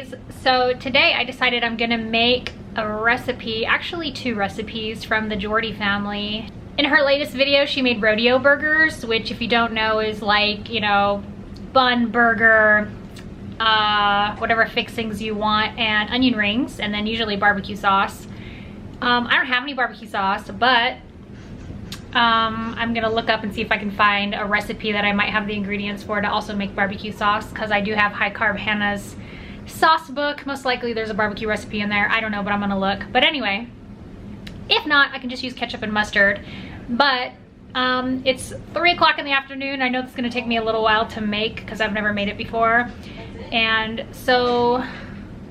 guys, so today I decided I'm gonna make a recipe, actually 2 recipes from the Jordy family. In her latest video she made rodeo burgers, which if you don't know is like, you know, bun burger, whatever fixings you want, and onion rings, and then usually barbecue sauce. I don't have any barbecue sauce, but I'm gonna look up and see if I can find a recipe that I might have the ingredients for to also make barbecue sauce, because I do have High Carb Hannah's sauce book. Most likely there's a barbecue recipe in there. I don't know, but I'm gonna look. But anyway, if not, I can just use ketchup and mustard. But it's 3 o'clock in the afternoon. I know this is gonna take me a little while to make because I've never made it before. And so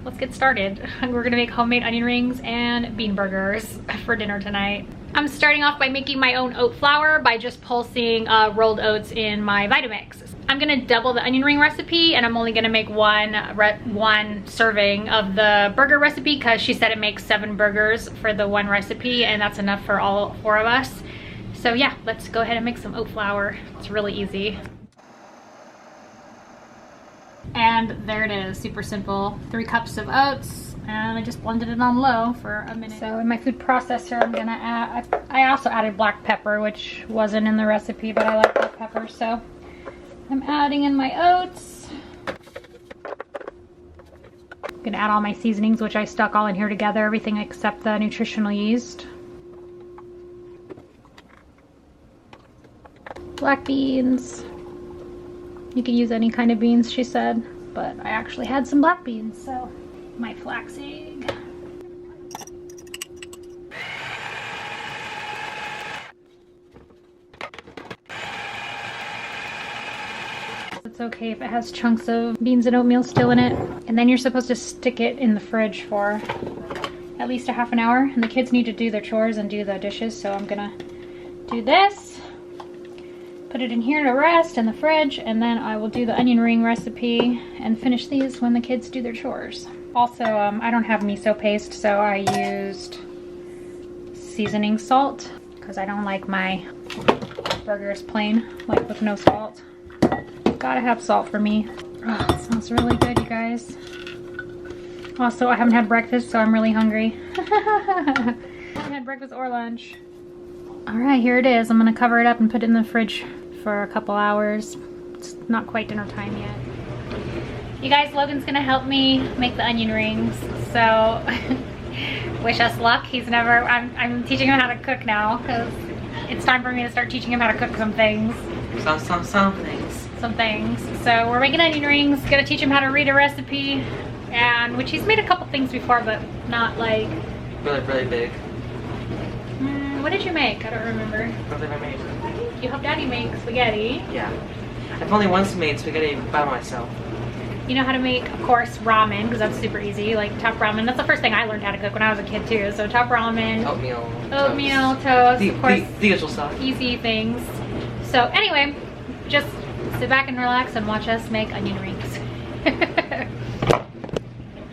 let's get started. We're gonna make homemade onion rings and bean burgers for dinner tonight. I'm starting off by making my own oat flour by just pulsing rolled oats in my Vitamix. I'm gonna double the onion ring recipe, and I'm only gonna make one serving of the burger recipe because she said it makes 7 burgers for the 1 recipe, and that's enough for all 4 of us. So yeah, let's go ahead and make some oat flour. It's really easy. And there it is, super simple. 3 cups of oats, and I just blended it on low for a minute. So in my food processor, I'm gonna add, I also added black pepper, which wasn't in the recipe, but I like black pepper, so I'm adding in my oats. I'm gonna add all my seasonings, which I stuck all in here together, everything except the nutritional yeast. Black beans. You can use any kind of beans, she said, but I actually had some black beans, so my flax egg. It's okay if it has chunks of beans and oatmeal still in it. And then you're supposed to stick it in the fridge for at least a half an hour. And the kids need to do their chores and do the dishes, so I'm gonna do this. Put it in here to rest in the fridge, and then I will do the onion ring recipe and finish these when the kids do their chores. Also, I don't have miso paste, so I used seasoning salt because I don't like my burgers plain, like with no salt. Gotta have salt for me. Oh, it smells really good, you guys. Also, I haven't had breakfast, so I'm really hungry. I haven't had breakfast or lunch. All right, here it is. I'm gonna cover it up and put it in the fridge for a couple hours. It's not quite dinner time yet. You guys, Logan's gonna help me make the onion rings, so wish us luck. He's never, I'm teaching him how to cook now because it's time for me to start teaching him how to cook some things. Some things. So we're making onion rings, gonna teach him how to read a recipe, and which he's made a couple things before, but not like really big. What did you make? I don't remember. What did I make? You helped Daddy make spaghetti. Yeah. I've only once made spaghetti by myself. You know how to make, of course, ramen, because that's super easy. Like top ramen. That's the first thing I learned how to cook when I was a kid too. So top ramen. Oatmeal, toast, of course. The usual stuff. Easy things. So anyway, just sit back and relax and watch us make onion rings.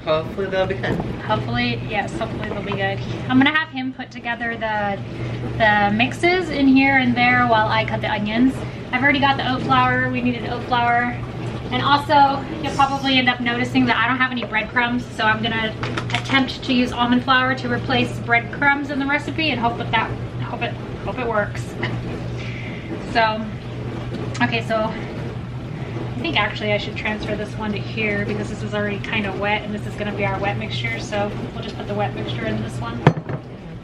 Hopefully they'll be good. Hopefully, yes, hopefully they'll be good. I'm gonna have him put together the mixes in here and there while I cut the onions. I've already got the oat flour. We needed oat flour. And also, you'll probably end up noticing that I don't have any breadcrumbs, so I'm gonna attempt to use almond flour to replace breadcrumbs in the recipe and hope it works. So, okay, so I think actually I should transfer this one to here because this is already kind of wet, and this is gonna be our wet mixture, so we'll just put the wet mixture in this one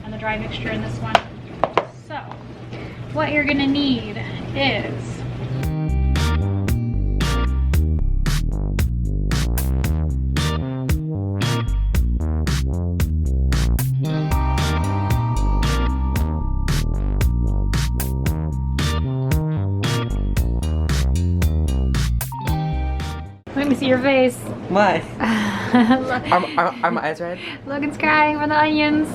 and the dry mixture in this one. So, what you're gonna need is let me see your face. Why? Are my eyes red? Logan's crying for the onions.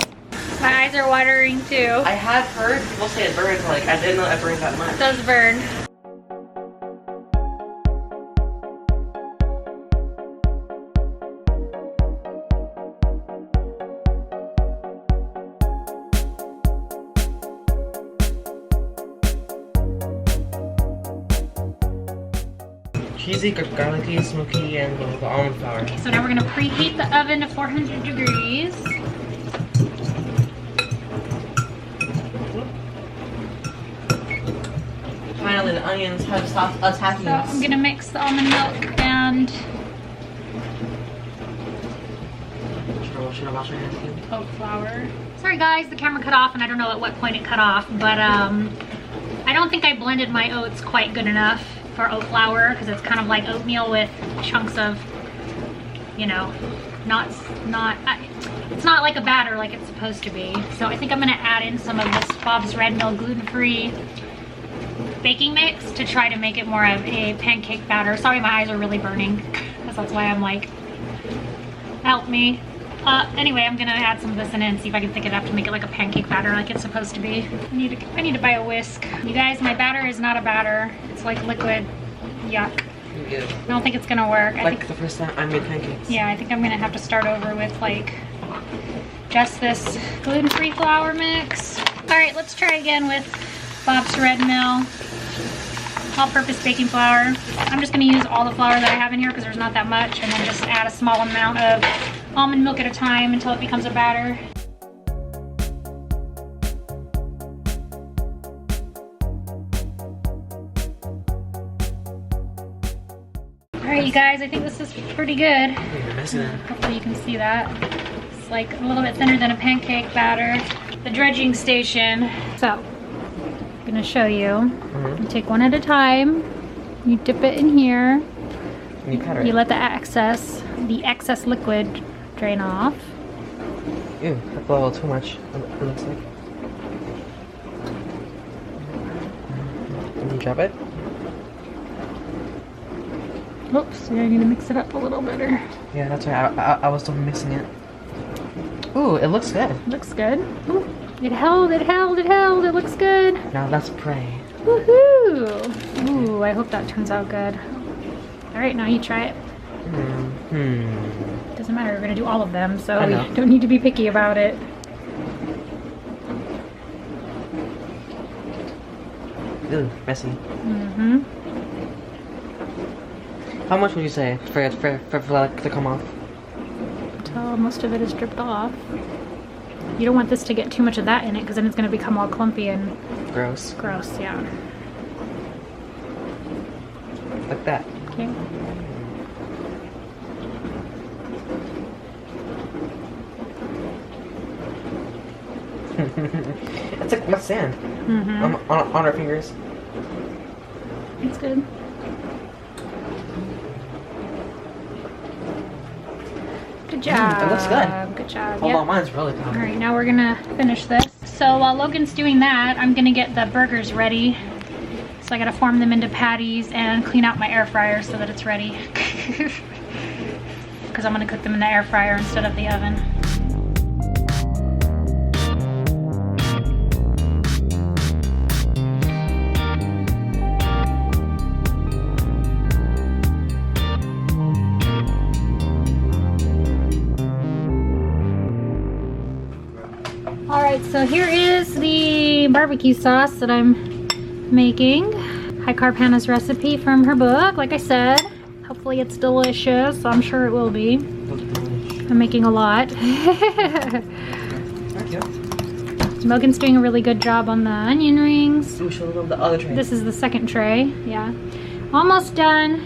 My eyes are watering too. I have heard people say it burns, like I didn't know it burned that much. It does burn. cheesy, garlicky, smoky, and the almond flour. Okay, so now we're gonna preheat the oven to 400 degrees. Finally, the onions have stopped us attacking So us. I'm gonna mix the almond milk and Should I wash my hands again? oat flour. Sorry guys, the camera cut off and I don't know at what point it cut off, but I don't think I blended my oats quite good enough for oat flour because it's kind of like oatmeal with chunks of, you know, it's not like a batter like it's supposed to be. So I think I'm gonna add in some of this Bob's Red Mill gluten-free baking mix to try to make it more of a pancake batter. Sorry, my eyes are really burning because that's why I'm like, help me. Anyway, I'm gonna add some of this in and see if I can thick it up to make it like a pancake batter like it's supposed to be. I need to buy a whisk. You guys, my batter is not a batter. It's like liquid. Yuck. Yeah. I don't think it's gonna work. I think the first time I made pancakes. yeah, I think I'm gonna have to start over with like just this gluten-free flour mix. All right, let's try again with Bob's Red Mill all-purpose baking flour. I'm just gonna use all the flour that I have in here because there's not that much, and then just add a small amount of almond milk at a time until it becomes a batter. All right, you guys, I think this is pretty good. You're messing it. Hopefully you can see that. It's like a little bit thinner than a pancake batter. The dredging station. So, I'm gonna show you. You take one at a time. You dip it in here. And you cut it. You let the excess liquid drain off. Ew, that's a little too much. It looks like. And you drop it. Oops, yeah, I need to mix it up a little better. Yeah, that's right. I was still mixing it. Ooh, it looks good. Looks good. Ooh, it held, it looks good. Now let's pray. Woohoo! Ooh, I hope that turns out good. All right, now you try it. Doesn't matter, we're gonna do all of them, so you don't need to be picky about it. Ew, messy. How much would you say for that to come off? Until most of it is dripped off. You don't want this to get too much of that in it because then it's going to become all clumpy and gross. Gross, yeah. Like that. Okay. It's like wet sand. On our fingers. It's good. Good job. It looks good. Good job. Hold on, mine's really hot. All right, now we're gonna finish this. So while Logan's doing that, I'm gonna get the burgers ready. So I gotta form them into patties and clean out my air fryer so that it's ready. Because I'm gonna cook them in the air fryer instead of the oven. Alright, so here is the barbecue sauce that I'm making. High Carb Hannah's recipe from her book, like I said. Hopefully it's delicious. I'm sure it will be. I'm making a lot. Logan's doing a really good job on the onion rings. Ooh, show them the other tray. This is the second tray, yeah. Almost done.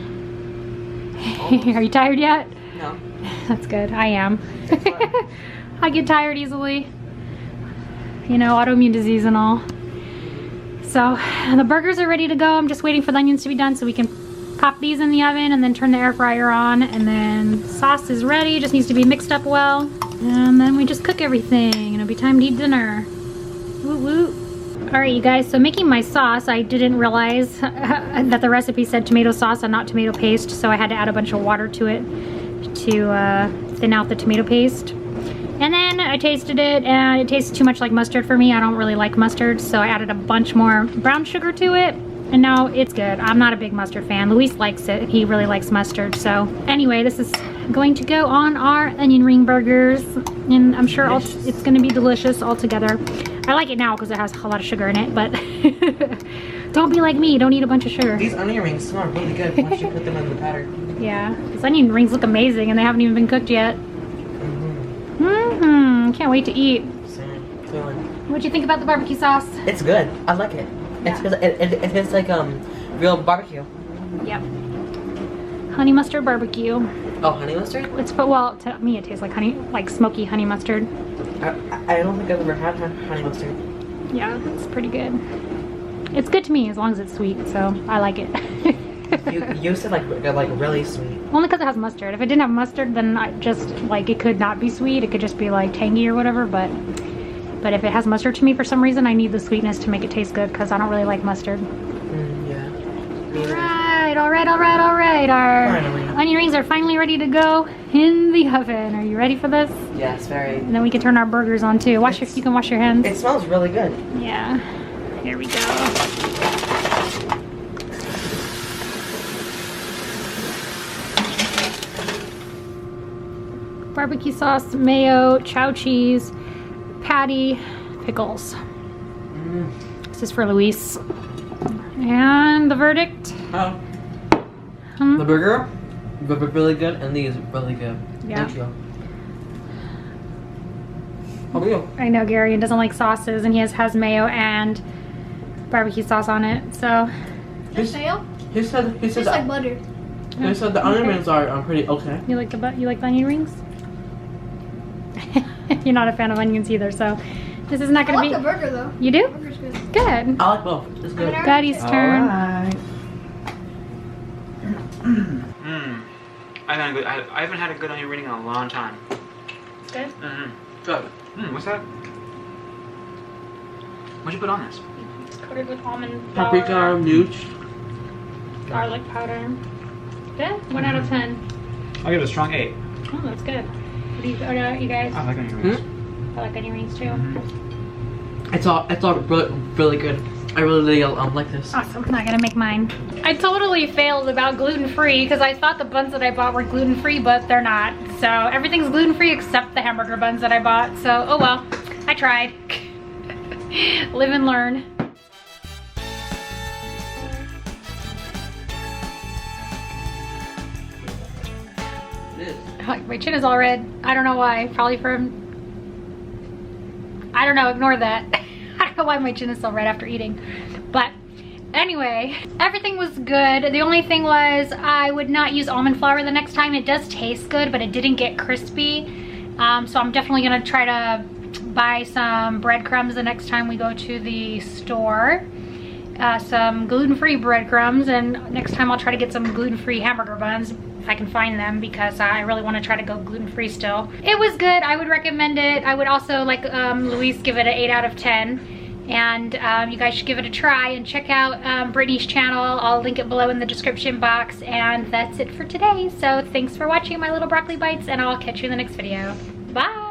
Almost. Are you tired yet? No. That's good, I am. I get tired easily. You know, autoimmune disease and all. So the burgers are ready to go. I'm just waiting for the onions to be done so we can pop these in the oven and then turn the air fryer on, and then sauce is ready, just needs to be mixed up well, and then we just cook everything and it'll be time to eat dinner. Woo woo. Alright you guys, so making my sauce, I didn't realize that the recipe said tomato sauce and not tomato paste, so I had to add a bunch of water to it to thin out the tomato paste. And then I tasted it and it tastes too much like mustard for me. I don't really like mustard, so I added a bunch more brown sugar to it. And now it's good. I'm not a big mustard fan. Luis likes it. He really likes mustard. So anyway, this is going to go on our onion ring burgers, and I'm sure it's going to be delicious all together. I like it now because it has a lot of sugar in it, but don't be like me. Don't eat a bunch of sugar. These onion rings smell really good once you put them in the batter. Yeah, these onion rings look amazing, and they haven't even been cooked yet. Can't wait to eat. Same feeling. What'd you think about the barbecue sauce? It's good. I like it. Yeah. It tastes like real barbecue. Yep. Honey mustard barbecue. Oh, honey mustard? Well, to me it tastes like honey, like smoky honey mustard. I don't think I've ever had honey mustard. Yeah, it's pretty good. It's good to me as long as it's sweet, so I like it. you said like really sweet. Only because it has mustard. If it didn't have mustard, then I just like it could not be sweet. It could just be like tangy or whatever. But if it has mustard to me for some reason, I need the sweetness to make it taste good because I don't really like mustard. Yeah. All right. Our Finally. onion rings are finally ready to go in the oven. Are you ready for this? Yes, very. And then we can turn our burgers on too. You can wash your hands. It smells really good. Yeah. Here we go. Barbecue sauce, mayo, chow cheese, patty, pickles. This is for Luis. And the verdict? The burger, really good, and these really good. Yeah. Thank you. How about you? I know Gary doesn't like sauces, and he has mayo and barbecue sauce on it. So. Mayo? He said Tastes like butter. He said the onion rings are pretty okay. You like the onion rings? You're not a fan of onions either, so this is not going to be. I like the burger though. You do? The burger's good. Good. I like both. It's good. Daddy's turn. Alright. I haven't had a good onion ring in a long time. It's good. Good. What's that? What'd you put on this? It's coated with almond flour, Paprika, newt. garlic powder. Good. 1 out of 10. I'll give it a strong 8. Oh, that's good. What do you guys? I like onion rings. I like onion rings too. It's all really good. I really like this. Awesome. I'm not gonna make mine. I totally failed about gluten-free because I thought the buns that I bought were gluten-free, but they're not. So everything's gluten-free except the hamburger buns that I bought. So oh well, I tried. Live and learn. My chin is all red. I don't know why. Probably from. I don't know. Ignore that. I don't know why my chin is so red after eating. But anyway, everything was good. The only thing was I would not use almond flour the next time. It does taste good, but it didn't get crispy. So I'm definitely gonna try to buy some breadcrumbs the next time we go to the store. Some gluten-free breadcrumbs, and next time I'll try to get some gluten-free hamburger buns if I can find them, because I really want to try to go gluten-free still. It was good. I would recommend it. I would also, like Luis, give it an 8 out of 10. And you guys should give it a try and check out Brittany's channel. I'll link it below in the description box. And that's it for today. So thanks for watching my little broccoli bites, and I'll catch you in the next video. Bye!